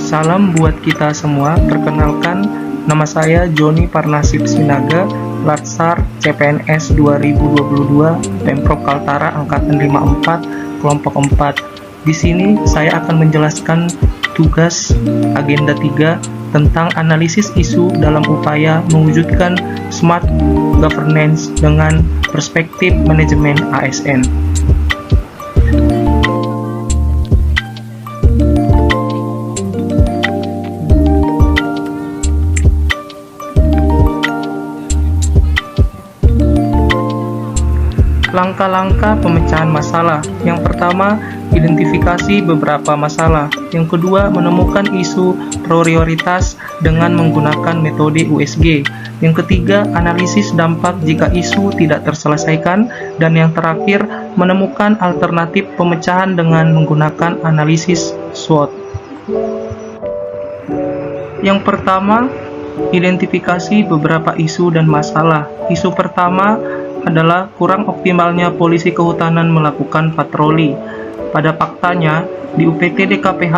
Salam buat kita semua. Perkenalkan, nama saya Joni Parnasib Sinaga, Latsar CPNS 2022, Pemprov Kaltara Angkatan 54, Kelompok 4. Di sini saya akan menjelaskan tugas agenda 3 tentang analisis isu dalam upaya mewujudkan smart governance dengan perspektif manajemen ASN. Langkah-langkah pemecahan masalah. Yang pertama, identifikasi beberapa masalah. Yang kedua, menemukan isu prioritas dengan menggunakan metode USG. Yang ketiga, analisis dampak jika isu tidak terselesaikan. Dan yang terakhir, menemukan alternatif pemecahan dengan menggunakan analisis SWOT. Yang pertama, identifikasi beberapa isu dan masalah. Isu pertama adalah kurang optimalnya polisi kehutanan melakukan patroli. Pada faktanya, di UPT DKPH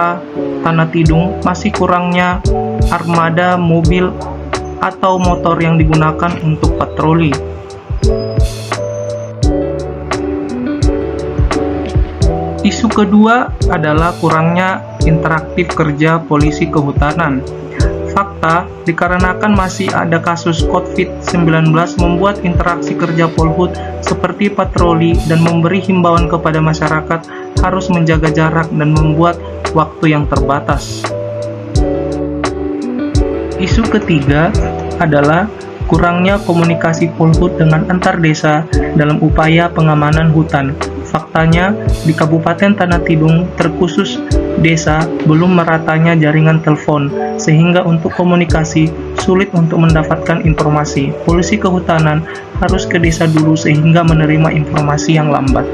Tanah Tidung masih kurangnya armada mobil atau motor yang digunakan untuk patroli. Isu kedua adalah kurangnya interaktif kerja polisi kehutanan. Fakta, dikarenakan masih ada kasus COVID-19 membuat interaksi kerja Polhut seperti patroli dan memberi himbauan kepada masyarakat harus menjaga jarak dan membuat waktu yang terbatas. Isu ketiga adalah kurangnya komunikasi Polhut dengan antar desa dalam upaya pengamanan hutan. Faktanya, di Kabupaten Tanah Tidung terkhusus desa belum meratanya jaringan telepon, sehingga untuk komunikasi sulit untuk mendapatkan informasi. Polisi kehutanan harus ke desa dulu sehingga menerima informasi yang lambat.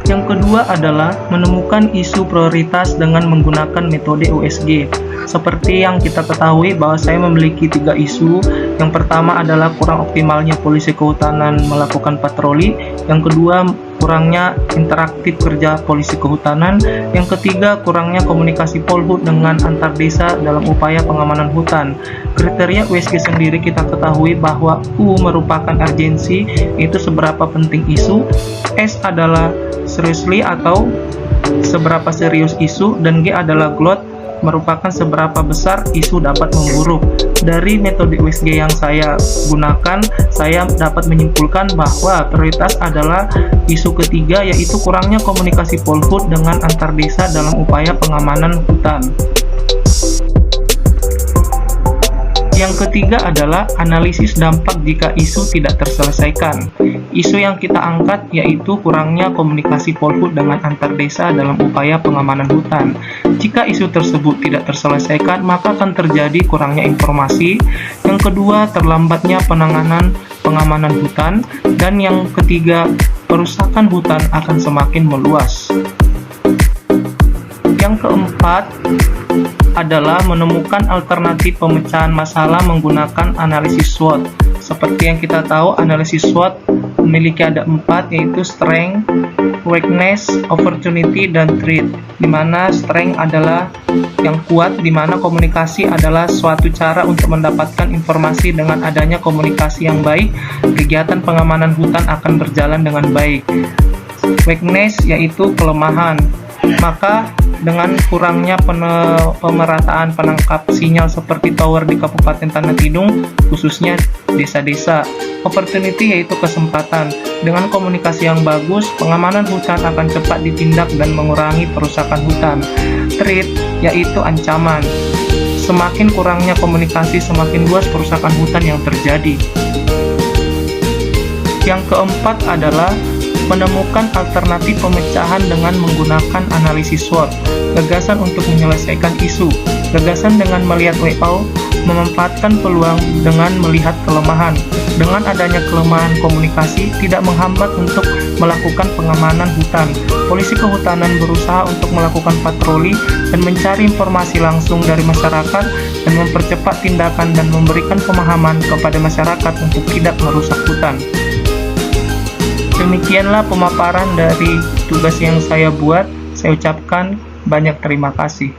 Yang kedua adalah menemukan isu prioritas dengan menggunakan metode USG. Seperti yang kita ketahui bahwa saya memiliki 3 isu. Yang pertama adalah kurang optimalnya polisi kehutanan melakukan patroli. Yang kedua, kurangnya interaktif kerja polisi kehutanan. Yang ketiga, kurangnya komunikasi Polhut dengan antar desa dalam upaya pengamanan hutan. Kriteria USG sendiri kita ketahui bahwa U merupakan urgensi, itu seberapa penting isu. S adalah seriously atau seberapa serius isu, dan G adalah GLOT, merupakan seberapa besar isu dapat memburuk. Dari metode USG yang saya gunakan, saya dapat menyimpulkan bahwa prioritas adalah isu ketiga, yaitu kurangnya komunikasi Polhut dengan antar desa dalam upaya pengamanan hutan. Yang ketiga adalah analisis dampak jika isu tidak terselesaikan. Isu yang kita angkat yaitu kurangnya komunikasi Polhut dengan antar desa dalam upaya pengamanan hutan. Jika isu tersebut tidak terselesaikan, maka akan terjadi kurangnya informasi. Yang kedua, terlambatnya penanganan pengamanan hutan. Dan yang ketiga, perusakan hutan akan semakin meluas. Yang keempat adalah menemukan alternatif pemecahan masalah menggunakan analisis SWOT. Seperti yang kita tahu, analisis SWOT memiliki ada 4, yaitu strength, weakness, opportunity, dan threat. Di mana strength adalah yang kuat, di mana komunikasi adalah suatu cara untuk mendapatkan informasi. Dengan adanya komunikasi yang baik, kegiatan pengamanan hutan akan berjalan dengan baik. Weakness yaitu kelemahan. Maka dengan kurangnya pemerataan penangkap sinyal seperti tower di Kabupaten Tanah Tidung, khususnya desa-desa. Opportunity yaitu kesempatan. Dengan komunikasi yang bagus, pengamanan hutan akan cepat ditindak dan mengurangi perusakan hutan. Threat yaitu ancaman. Semakin kurangnya komunikasi, semakin luas perusakan hutan yang terjadi. Yang keempat adalah menemukan alternatif pemecahan dengan menggunakan analisis SWOT. Gagasan untuk menyelesaikan isu. Gagasan dengan melihat WO, memanfaatkan peluang dengan melihat kelemahan. Dengan adanya kelemahan komunikasi, tidak menghambat untuk melakukan pengamanan hutan. Polisi kehutanan berusaha untuk melakukan patroli dan mencari informasi langsung dari masyarakat dan mempercepat tindakan dan memberikan pemahaman kepada masyarakat untuk tidak merusak hutan. Demikianlah pemaparan dari tugas yang saya buat. Saya ucapkan Banyak terima kasih.